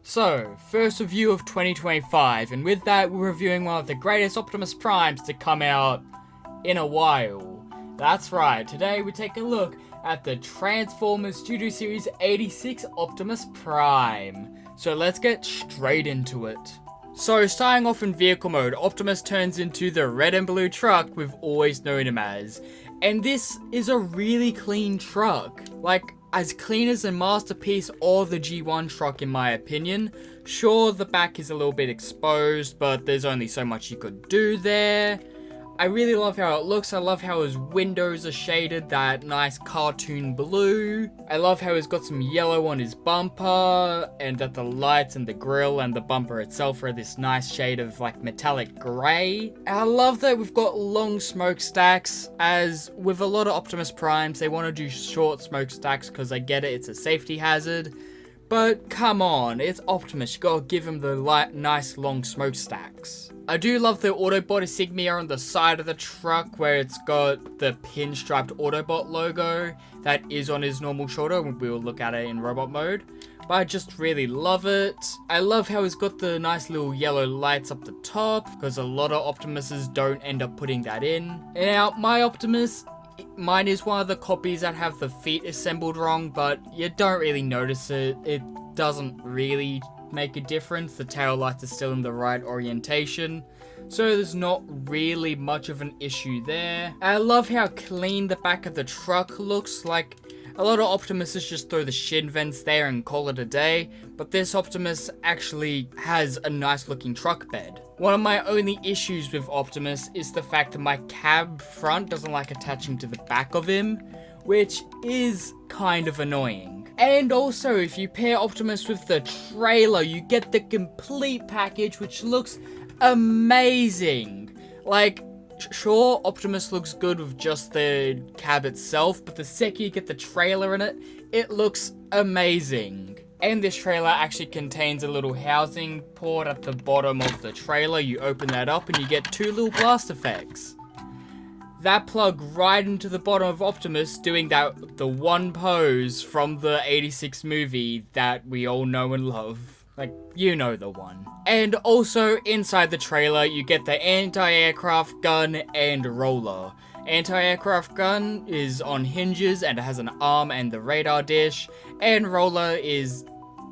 So, first review of 2025, and with that we're reviewing one of the greatest Optimus Primes to come out in a while. That's right, today we take a look at the Transformers Studio Series 86 Optimus Prime. So let's get straight into it. So starting off in vehicle mode, Optimus turns into the red and blue truck we've always known him as. And this is a really clean truck. Like, as clean as a masterpiece or the G1 truck in my opinion. Sure, the back is a little bit exposed, but there's only so much you could do there. I really love how it looks. I love how his windows are shaded that nice cartoon blue. I love how he's got some yellow on his bumper, and that the lights and the grille and the bumper itself are this nice shade of like metallic grey. I love that we've got long smokestacks, as with a lot of Optimus Primes, they want to do short smokestacks because I get it, it's a safety hazard. But come on, it's Optimus, you gotta give him the nice long smokestacks. I do love the Autobot insignia on the side of the truck where it's got the pinstriped Autobot logo that is on his normal shoulder. We will look at it in robot mode. But I just really love it. I love how he's got the nice little yellow lights up the top, because a lot of Optimuses don't end up putting that in. Now, my Optimus, mine is one of the copies that have the feet assembled wrong, but you don't really notice it. It doesn't really make a difference. The tail lights are still in the right orientation, so there's not really much of an issue there. I love how clean the back of the truck looks. Like, a lot of Optimuses just throw the shin vents there and call it a day, but this Optimus actually has a nice looking truck bed. One of my only issues with Optimus is the fact that my cab front doesn't like attaching to the back of him, which is kind of annoying. And also, if you pair Optimus with the trailer, you get the complete package, which looks amazing. Like, sure, Optimus looks good with just the cab itself, but the second you get the trailer in it, it looks amazing. And this trailer actually contains a little housing port at the bottom of the trailer. You open that up and you get two little blast effects. That plug right into the bottom of Optimus, doing the one pose from the 86 movie that we all know and love. Like, you know the one. And also, inside the trailer, you get the anti-aircraft gun and roller. Anti-aircraft gun is on hinges and it has an arm and the radar dish. And roller is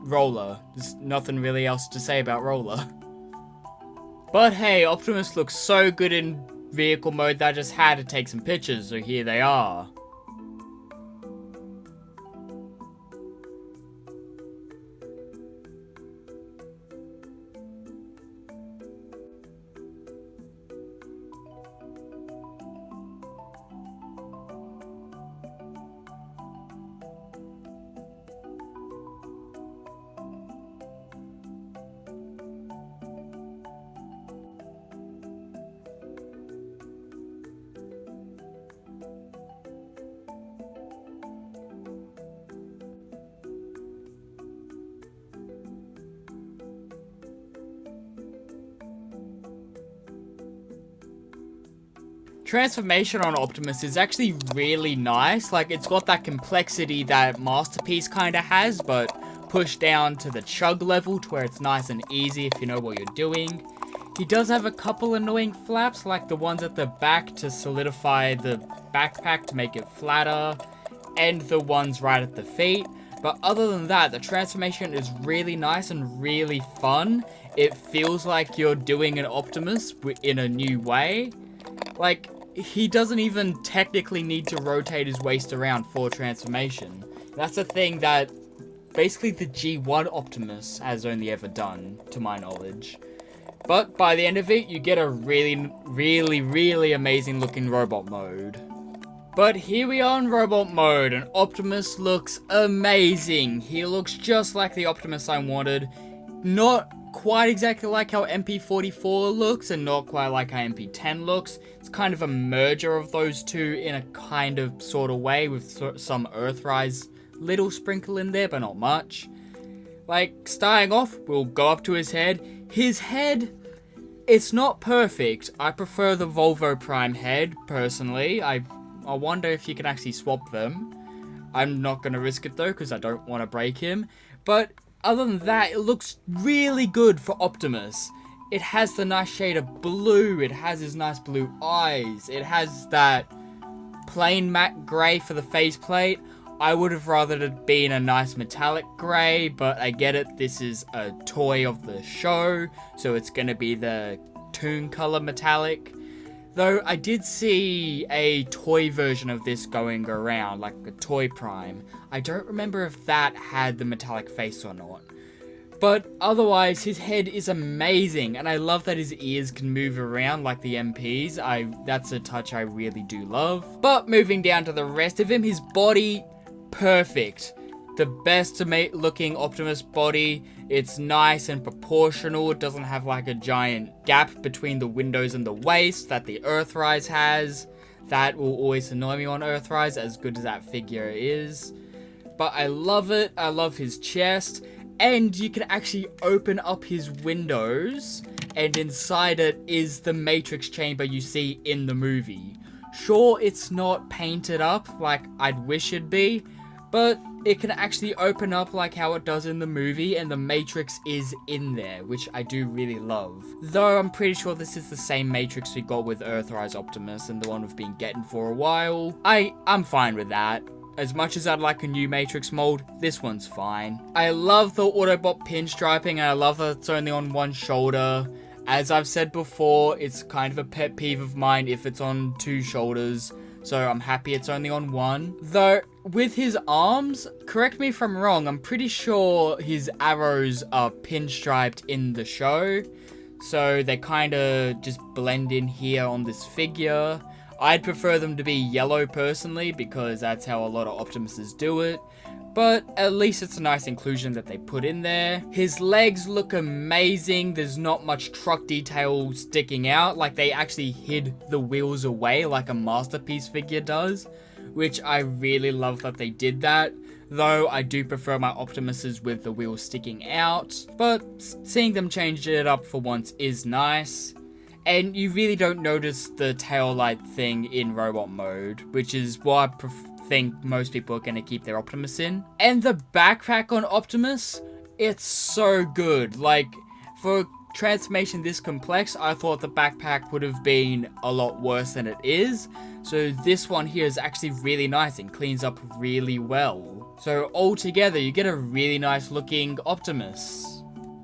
roller. There's nothing really else to say about roller. But hey, Optimus looks so good in vehicle mode that I just had to take some pictures, so here they are. Transformation on Optimus is actually really nice. Like, it's got that complexity that Masterpiece kinda has, but pushed down to the chug level to where it's nice and easy if you know what you're doing. He does have a couple annoying flaps, like the ones at the back to solidify the backpack to make it flatter, and the ones right at the feet. But other than that, the transformation is really nice and really fun. It feels like you're doing an Optimus in a new way. Like, he doesn't even technically need to rotate his waist around for transformation. That's a thing that basically the G1 Optimus has only ever done, to my knowledge. But by the end of it, you get a really amazing looking robot mode. But here we are in robot mode, and Optimus looks amazing. He looks just like the Optimus I wanted. Not quite exactly like how MP44 looks, and not quite like how MP10 looks. It's kind of a merger of those two in a kind of sort of way, with some Earthrise little sprinkle in there, but not much. Like, starting off, we'll go up to his head. His head, it's not perfect. I prefer the Volvo Prime head, personally. I wonder if you can actually swap them. I'm not going to risk it though, because I don't want to break him. But other than that, it looks really good for Optimus. It has the nice shade of blue, it has his nice blue eyes, it has that plain matte grey for the faceplate. I would have rathered it been a nice metallic grey, but I get it, this is a toy of the show, so it's going to be the toon color metallic. Though I did see a toy version of this going around, like a Toy Prime. I don't remember if that had the metallic face or not. But otherwise, his head is amazing, and I love that his ears can move around like the MPs. That's a touch I really do love. But moving down to the rest of him, his body, perfect. The best looking Optimus body. It's nice and proportional. It doesn't have like a giant gap between the windows and the waist that the Earthrise has. That will always annoy me on Earthrise, as good as that figure is. But I love it. I love his chest. And you can actually open up his windows, and inside it is the Matrix chamber you see in the movie. Sure, it's not painted up like I'd wish it'd be, but it can actually open up like how it does in the movie, and the Matrix is in there, which I do really love. Though I'm pretty sure this is the same Matrix we got with Earthrise Optimus and the one we've been getting for a while. I'm fine with that. As much as I'd like a new Matrix mold, this one's fine. I love the Autobot pinstriping, and I love that it's only on one shoulder. As I've said before, it's kind of a pet peeve of mine if it's on two shoulders, so I'm happy it's only on one. Though, with his arms, correct me if I'm wrong, I'm pretty sure his arrows are pinstriped in the show, so they kind of just blend in here on this figure. I'd prefer them to be yellow personally, because that's how a lot of Optimuses do it. But at least it's a nice inclusion that they put in there. His legs look amazing. There's not much truck detail sticking out. Like, they actually hid the wheels away like a Masterpiece figure does, which I really love that they did that. Though I do prefer my Optimuses with the wheels sticking out. But seeing them change it up for once is nice. And you really don't notice the tail light thing in robot mode, which is why I think most people are going to keep their Optimus in. And the backpack on Optimus, it's so good. Like, for a transformation this complex, I thought the backpack would have been a lot worse than it is. So this one here is actually really nice and cleans up really well. So altogether, you get a really nice looking Optimus.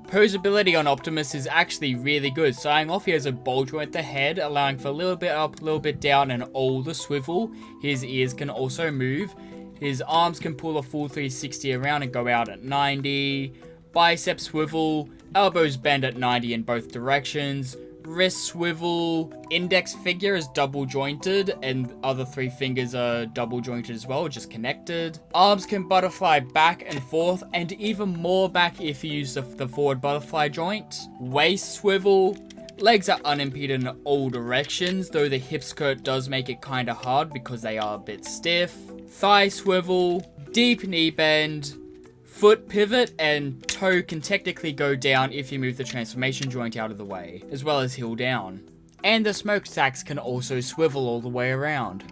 Posability on Optimus is actually really good. Starting off, he has a ball joint at the head, allowing for a little bit up, a little bit down, and all the swivel. His ears can also move. His arms can pull a full 360 around and go out at 90. Bicep swivel, elbows bend at 90 in both directions. Wrist swivel, index figure is double jointed, and other three fingers are double jointed as well, just connected. Arms can butterfly back and forth, and even more back if you use the forward butterfly joint. Waist swivel, legs are unimpeded in all directions, though the hip skirt does make it kinda hard because they are a bit stiff. Thigh swivel, deep knee bend, foot pivot, and toe can technically go down if you move the transformation joint out of the way, as well as heel down. And the smokestacks can also swivel all the way around.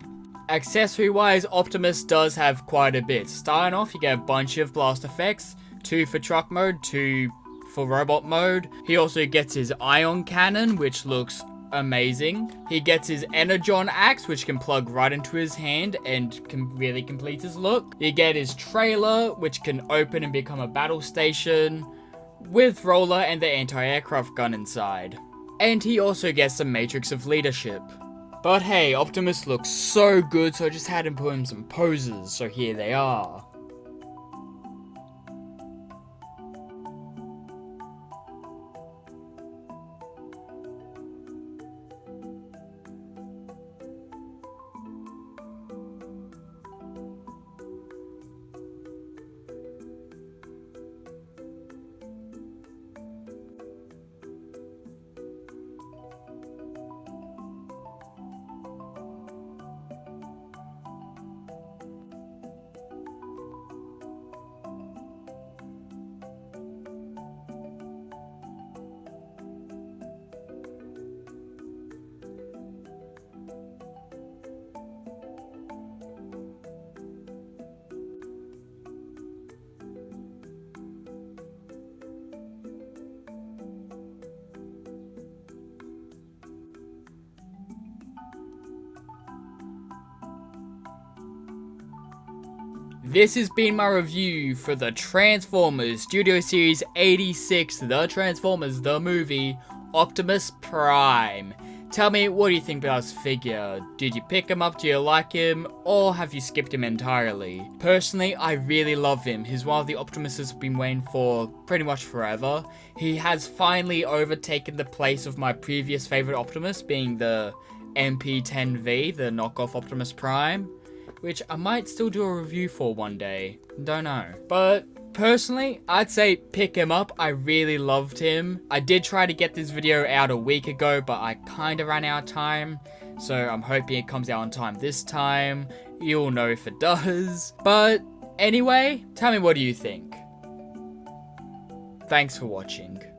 Accessory wise, Optimus does have quite a bit. Starting off, you get a bunch of blast effects, 2 for truck mode, 2 for robot mode. He also gets his ion cannon, which looks amazing. He gets his Energon axe, which can plug right into his hand and can really complete his look. You get his trailer, which can open and become a battle station, with roller and the anti-aircraft gun inside. And he also gets the Matrix of Leadership. But hey, Optimus looks so good, so I just had him put in some poses, so here they are. this has been my review for the Transformers Studio Series 86, The Transformers, the movie, Optimus Prime. Tell me, what do you think about this figure? Did you pick him up, do you like him, or have you skipped him entirely? Personally, I really love him. He's one of the Optimuses I've been waiting for pretty much forever. He has finally overtaken the place of my previous favorite Optimus, being the MP10V, the knockoff Optimus Prime, which I might still do a review for one day. Don't know. But personally, I'd say pick him up. I really loved him. I did try to get this video out a week ago, but I kind of ran out of time. So I'm hoping it comes out on time this time. You'll know if it does. But anyway, tell me, what do you think? Thanks for watching.